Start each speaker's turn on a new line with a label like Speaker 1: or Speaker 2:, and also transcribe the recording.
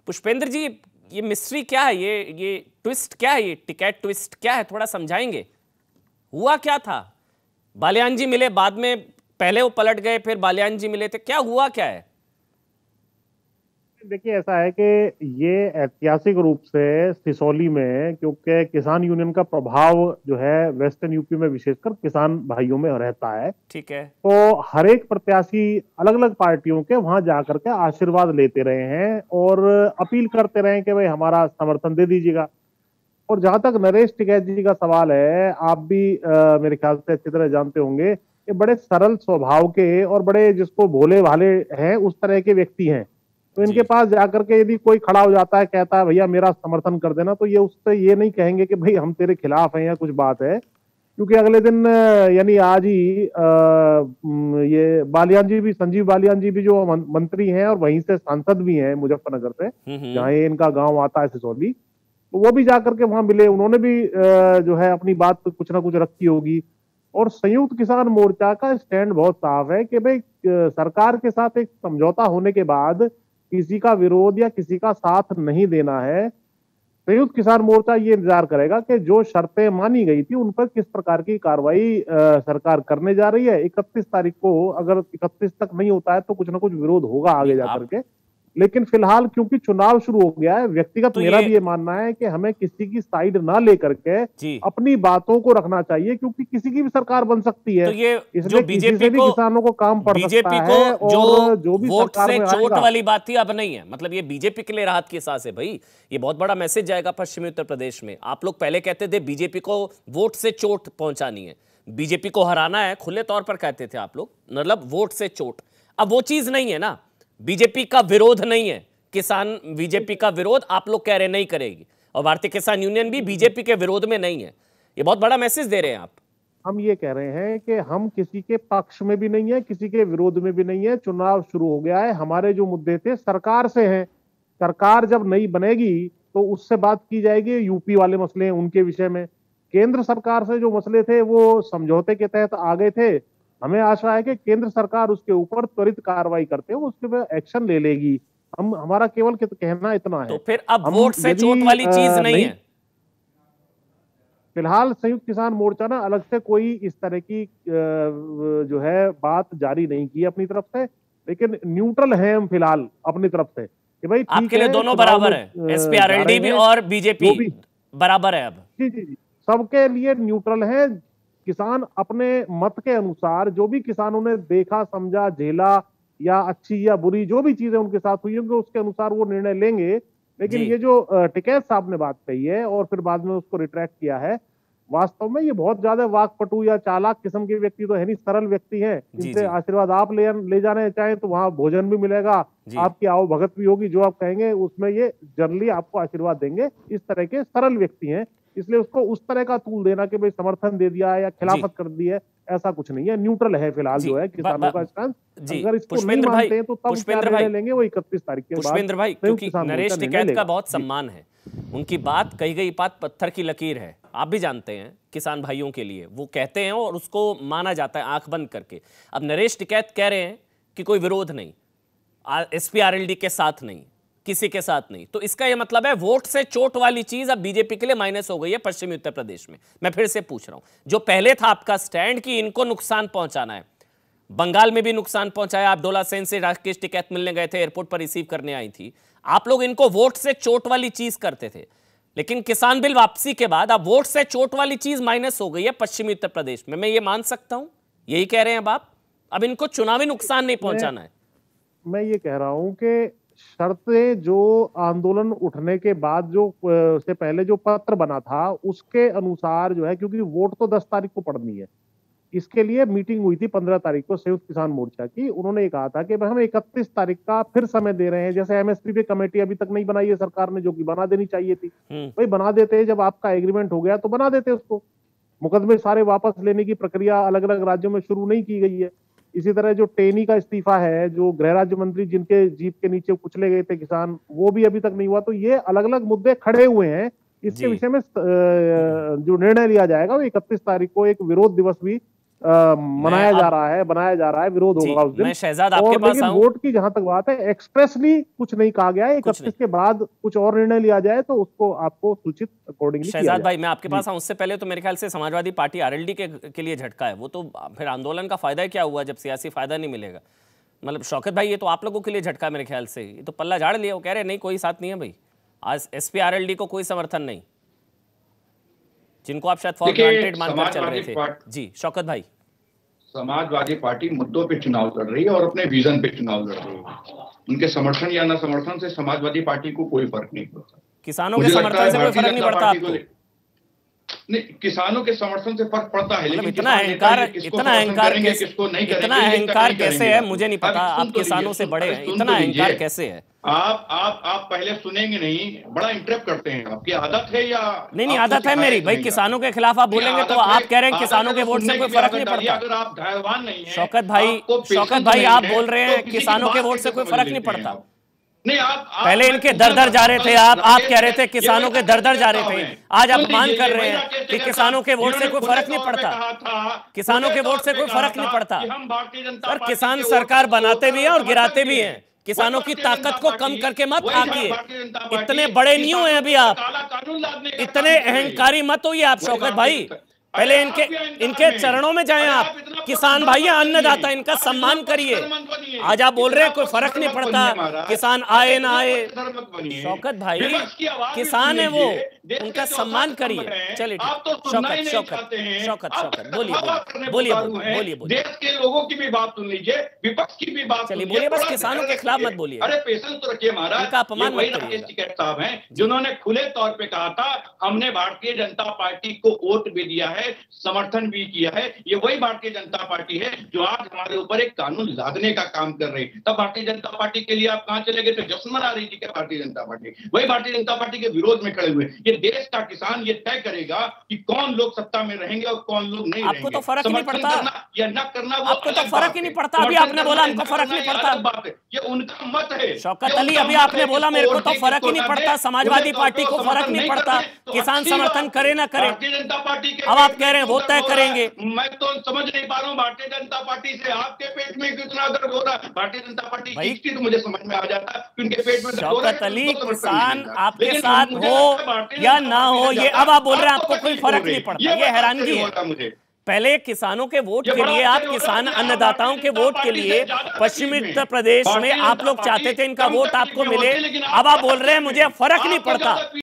Speaker 1: पुष्पेंद्र जी, ये मिस्ट्री क्या है, ये ट्विस्ट क्या है, ये टिकैत ट्विस्ट क्या है, थोड़ा समझाएंगे? हुआ क्या था? बालियान जी मिले बाद में, पहले वो पलट गए, फिर बालियान जी मिले थे, क्या हुआ क्या है?
Speaker 2: देखिए, ऐसा है कि ये ऐतिहासिक रूप से सिसौली में, क्योंकि किसान यूनियन का प्रभाव जो है वेस्टर्न यूपी में विशेषकर किसान भाइयों में रहता है।
Speaker 1: ठीक है।
Speaker 2: तो हर एक प्रत्याशी अलग अलग पार्टियों के वहां जाकर के आशीर्वाद लेते रहे हैं और अपील करते रहे हैं कि भाई हमारा समर्थन दे दीजिएगा। और जहां तक नरेश टिकैत जी का सवाल है, आप भी मेरे ख्याल से अच्छी तरह जानते होंगे कि बड़े सरल स्वभाव के और बड़े जिसको भोले भाले हैं उस तरह के व्यक्ति हैं। तो इनके
Speaker 1: जी।
Speaker 2: पास जाकर के यदि कोई खड़ा हो जाता है, कहता है भैया मेरा समर्थन कर देना, तो ये उससे ये नहीं कहेंगे कि भाई हम तेरे खिलाफ हैं या कुछ बात है। क्योंकि अगले दिन यानी आज ही ये बालियान जी भी, संजीव बालियान जी भी जो मंत्री हैं और वहीं से सांसद भी हैं मुजफ्फरनगर से, जहां ये इनका गांव आता है सिसौली, तो वो भी जाकर के वहां मिले। उन्होंने भी जो है अपनी बात कुछ ना कुछ रखी होगी। और संयुक्त किसान मोर्चा का स्टैंड बहुत साफ है कि भाई सरकार के साथ एक समझौता होने के बाद किसी का विरोध या किसी का साथ नहीं देना है। संयुक्त किसान मोर्चा ये इंतजार करेगा कि जो शर्तें मानी गई थी उन पर किस प्रकार की कार्रवाई सरकार करने जा रही है। 31 तारीख को अगर 31 तक नहीं होता है तो कुछ ना कुछ विरोध होगा
Speaker 1: नहीं,
Speaker 2: आगे जाकर
Speaker 1: आप
Speaker 2: के। लेकिन फिलहाल क्योंकि चुनाव शुरू हो गया है, व्यक्तिगत
Speaker 1: तो
Speaker 2: मेरा भी ये मानना है कि हमें किसी की साइड ना लेकर के
Speaker 1: जी,
Speaker 2: अपनी बातों को रखना चाहिए, क्योंकि किसी की भी सरकार बन सकती
Speaker 1: तो
Speaker 2: है।
Speaker 1: ये जो
Speaker 2: इसलिए किसी से भी किसानों को काम पड़ सकता
Speaker 1: बीजेपी को
Speaker 2: है
Speaker 1: जो
Speaker 2: और जो भी
Speaker 1: वोट
Speaker 2: सरकार
Speaker 1: से
Speaker 2: में
Speaker 1: चोट
Speaker 2: आएगा।
Speaker 1: वाली बात थी, अब नहीं है। मतलब ये बीजेपी के लिए राहत की सांस है भाई। ये बहुत बड़ा मैसेज जाएगा पश्चिमी उत्तर प्रदेश में। आप लोग पहले कहते थे बीजेपी को वोट से चोट पहुंचानी है, बीजेपी को हराना है, खुले तौर पर कहते थे आप लोग, मतलब वोट से चोट। अब वो चीज नहीं है ना, बीजेपी का विरोध नहीं है, किसान बीजेपी का विरोध आप लोग कह रहे नहीं करेगी, और भारतीय किसान यूनियन भी बीजेपी के विरोध में नहीं है। ये बहुत बड़ा मैसेज दे रहे हैं आप।
Speaker 2: हम ये कह रहे हैं कि हम किसी के पक्ष में भी नहीं है, किसी के विरोध में भी नहीं है। चुनाव शुरू हो गया है, हमारे जो मुद्दे थे सरकार से हैं। सरकार जब नई बनेगी तो उससे बात की जाएगी। यूपी वाले मसले हैं उनके विषय में, केंद्र सरकार से जो मसले थे वो समझौते के तहत आ गए थे। हमें आशा है कि केंद्र सरकार उसके ऊपर त्वरित कार्रवाई करते हुए उसके ऊपर एक्शन ले लेगी। हम हमारा केवल कहना इतना
Speaker 1: तो
Speaker 2: है।
Speaker 1: फिर अब
Speaker 2: हम
Speaker 1: वोट से
Speaker 2: यदि
Speaker 1: चोट वाली चीज नहीं
Speaker 2: नहीं,
Speaker 1: है।
Speaker 2: फिलहाल संयुक्त किसान मोर्चा ना अलग से कोई इस तरह की जो है बात जारी नहीं की अपनी तरफ से, लेकिन न्यूट्रल है हम फिलहाल अपनी तरफ से कि भाई ठीक
Speaker 1: आपके लिए
Speaker 2: है,
Speaker 1: दोनों
Speaker 2: चुनाव में
Speaker 1: बराबर है,
Speaker 2: जा रहे
Speaker 1: एसपीआरएलडी भी
Speaker 2: हैं
Speaker 1: और बीजेपी
Speaker 2: जो भी।
Speaker 1: बराबर है अब।
Speaker 2: जी जी जी, सबके लिए न्यूट्रल है। किसान अपने मत के अनुसार जो भी किसानों ने देखा, समझा, झेला या अच्छी या बुरी जो भी चीजें उनके साथ हुई होंगी उसके अनुसार वो निर्णय लेंगे। लेकिन
Speaker 1: जी
Speaker 2: ये जो टिकैत साहब ने बात कही है और फिर बाद में उसको रिट्रैक्ट किया है, वास्तव में ये बहुत ज्यादा वाकपटु या चालाक किस्म के व्यक्ति तो है नहीं, सरल व्यक्ति हैं।
Speaker 1: जी
Speaker 2: इनसे
Speaker 1: जी
Speaker 2: आशीर्वाद आप ले जाने चाहें तो वहां भोजन भी मिलेगा,
Speaker 1: जी
Speaker 2: आपकी आओ भगत भी होगी, जो आप कहेंगे उसमें ये जनरली आपको आशीर्वाद देंगे। इस तरह के सरल व्यक्ति हैं। इसलिए उसको उस तरह का तूल देना कि भाई समर्थन दे दिया है या
Speaker 1: जी
Speaker 2: खिलाफत कर दी है, ऐसा कुछ नहीं है। न्यूट्रल है फिलहाल
Speaker 1: जी
Speaker 2: जो है किसानों का स्टैंड।
Speaker 1: जी
Speaker 2: अगर इसको नहीं
Speaker 1: पुष्पेंद्र भाई,
Speaker 2: मानते हैं तो तब क्या
Speaker 1: पुष्पेंद्र
Speaker 2: निर्णय
Speaker 1: भाई,
Speaker 2: लेंगे वो 31 तारीख के बाद
Speaker 1: पुष्पेंद्र भाई,
Speaker 2: संयुक्त
Speaker 1: क्योंकि
Speaker 2: किसान मोर्चा
Speaker 1: नरेश
Speaker 2: निर्णय
Speaker 1: टिकैत का
Speaker 2: लेगा।
Speaker 1: बहुत
Speaker 2: जी।
Speaker 1: सम्मान है, उनकी बात, कही गई बात पत्थर की लकीर है, आप भी जानते हैं। किसान भाइयों के लिए वो कहते हैं और उसको माना जाता है आंख बंद करके। अब नरेश टिकैत कह रहे हैं कि कोई विरोध नहीं, एसपीआरएलडी के साथ नहीं, किसी के साथ नहीं, तो इसका यह मतलब है वोट से चोट वाली चीज अब बीजेपी के लिए माइनस हो गई है पश्चिमी उत्तर प्रदेश में। मैं फिर से पूछ रहा हूं, जो पहले था आपका स्टैंड कि इनको नुकसान पहुंचाना है, बंगाल में भी नुकसान पहुंचाया, आप डोला सेन से राकेश टिकैत मिलने गए थे, एयरपोर्ट पर रिसीव करने आई थी, आप लोग इनको वोट से चोट वाली चीज करते थे। लेकिन किसान बिल वापसी के बाद अब वोट से चोट वाली चीज माइनस हो गई है पश्चिमी उत्तर प्रदेश में। मैं ये मान सकता हूं, यही कह रहे हैं अब इनको चुनावी नुकसान नहीं
Speaker 2: मैं
Speaker 1: पहुंचाना है।
Speaker 2: मैं ये कह रहा हूं कि शर्तें जो आंदोलन उठने के बाद जो से पहले जो पत्र बना था उसके अनुसार जो है, क्योंकि वोट तो 10 तारीख को पड़नी है, इसके लिए मीटिंग हुई थी 15 तारीख को संयुक्त किसान मोर्चा की। उन्होंने ये कहा था कि भाई हम 31 तारीख का फिर समय दे रहे हैं। जैसे एमएसपी पे कमेटी अभी तक नहीं बनाई है सरकार ने, जो कि बना देनी चाहिए थी। भाई बना देते, जब आपका एग्रीमेंट हो गया तो बना देते उसको। मुकदमे सारे वापस लेने की प्रक्रिया अलग अलग राज्यों में शुरू नहीं की गई है। इसी तरह जो टेनी का इस्तीफा है, जो गृह राज्य मंत्री जिनके जीप के नीचे कुचले गए थे किसान, वो भी अभी तक नहीं हुआ। तो ये अलग अलग मुद्दे खड़े हुए हैं। इसके
Speaker 1: जी
Speaker 2: विषय में जो निर्णय लिया जाएगा वो 31 तारीख को एक विरोध दिवस भी मनाया जा रहा है, बनाया जा रहा है, विरोध होगा उस दिन।
Speaker 1: मैं शहजाद आपके पास
Speaker 2: लेकिन
Speaker 1: आऊं।
Speaker 2: वोट की जहां तक बात है, एक्सप्रेसली कुछ नहीं कहा गया है। 31 के बाद कुछ और निर्णय लिया जाए तो उसको आपको सूचित अकॉर्डिंगली किया जाए।
Speaker 1: शहजाद भाई, मैं आपके पास आऊं, उससे पहले तो मेरे ख्याल से समाजवादी पार्टी आरएलडी के लिए झटका है। वो तो फिर आंदोलन का फायदा क्या हुआ जब सियासी फायदा नहीं मिलेगा? मतलब शौकत भाई, ये तो आप लोगों के लिए झटका मेरे ख्याल से। ये तो पल्ला झाड़ लिया, वो कह रहे नहीं कोई साथ नहीं है भाई, आज एसपी आरएलडी को कोई समर्थन नहीं, जिनको आप शायद फॉर ग्रांटेड मानकर चल रहे थे। जी शौकत भाई,
Speaker 3: समाजवादी पार्टी मुद्दों पे चुनाव लड़ रही है और अपने विजन पे चुनाव लड़ रही है। उनके समर्थन या न समर्थन से समाजवादी पार्टी को कोई फर्क नहीं पड़ता।
Speaker 1: किसानों के समर्थन से कोई फर्क नहीं पड़ता आपको?
Speaker 3: नहीं, किसानों के समर्थन से फर्क पड़ता है, लेकिन
Speaker 1: इतना अहंकार कैसे है मुझे नहीं पता। आप किसानों से बड़े हैं, इतना अहंकार कैसे है?
Speaker 3: आप पहले सुनेंगे नहीं, बड़ा इंटरप्ट करते हैं। आपकी आदत है या
Speaker 1: नहीं? आदत है मेरी भाई। किसानों के खिलाफ आप बोलेंगे तो आप कह रहे हैं किसानों के वोट से कोई फर्क नहीं पड़ता।
Speaker 3: अगर आप धैर्यवान नहीं है
Speaker 1: शौकत भाई आप बोल रहे हैं किसानों के वोट से कोई फर्क नहीं पड़ता।
Speaker 3: नहीं, आप
Speaker 1: पहले इनके दर जा रहे थे, आप कह रहे थे किसानों के दर जा रहे थे, आज आप मान कर रहे हैं कि किसानों के वोट से कोई फर्क नहीं पड़ता। किसानों के वोट से कोई फर्क नहीं पड़ता। सर, किसान सरकार बनाते भी हैं और गिराते भी हैं। किसानों की ताकत को कम करके मत आकिए। इतने बड़े नहीं हुए अभी आप, इतने अहंकारी मत होइए आप शौकत भाई। पहले इनके चरणों में जाएं आप। किसान भाई अन्नदाता, इनका सम्मान करिए। आज आप बोल रहे हैं कोई फर्क नहीं पड़ता, किसान आए ना आए। शौकत भाई किसान है वो, उनका सम्मान करिए। चलिए शौकत बोलिए।
Speaker 3: देश के लोगों की भी बात सुन लीजिए, विपक्ष की भी बात
Speaker 1: चलिए बोलिए, बस किसानों के खिलाफ मत बोलिए।
Speaker 3: अरे पेशेंस तो रखिए महाराज।
Speaker 1: उनका अपमान मत करिए।
Speaker 3: राकेश टिकैत साहब हैं जिन्होंने खुले तौर पे कहा था हमने भारतीय जनता पार्टी को वोट भी दिया है, समर्थन भी किया है। ये वही भारतीय जनता पार्टी है जो आज हमारे ऊपर एक कानून लादने का काम कर रही है। तब भारतीय जनता पार्टी के लिए आप कहां चले गए? तो जश्न मना रही थी क्या भारतीय जनता पार्टी? वही भारतीय जनता पार्टी के विरोध में खड़े हुए। ये देश का किसान ये तय करेगा कि कौन लोग सत्ता में रहेंगे और कौन लोग नहीं रहेंगे।
Speaker 1: आपको तो फर्क नहीं पड़ता
Speaker 3: या न करना,
Speaker 1: आपको तो फर्क ही नहीं पड़ता। अभी आपने बोला हमको फर्क नहीं पड़ता,
Speaker 3: ये उनका मत है।
Speaker 1: शौकत अली, अभी आपने बोला मेरे को तो फर्क ही नहीं पड़ता, समाजवादी पार्टी को फर्क नहीं पड़ता, किसान समर्थन करे ना करे।
Speaker 3: भारतीय जनता पार्टी के
Speaker 1: अब आप कह रहे हैं वो तय करेंगे।
Speaker 3: मैं तो समझ नहीं पा रहा हूँ भारतीय जनता पार्टी से आपके पेट में कितना दर्द हो रहा है। भारतीय जनता पार्टी की तो मुझे समझ में आ जाता है कि उनके पेट में
Speaker 1: शौकत अली, किसान आपके साथ हो या ना हो, ये अब आप बोल रहे हैं आपको कोई फर्क नहीं पड़ता। ये हैरानगी है। मुझे पहले किसानों के वोट के लिए, आप किसान अन्नदाताओं के वोट के लिए पश्चिमी उत्तर प्रदेश में आप लोग चाहते थे इनका वोट आपको मिले। अब आप बोल रहे हैं मुझे फर्क नहीं पड़ता।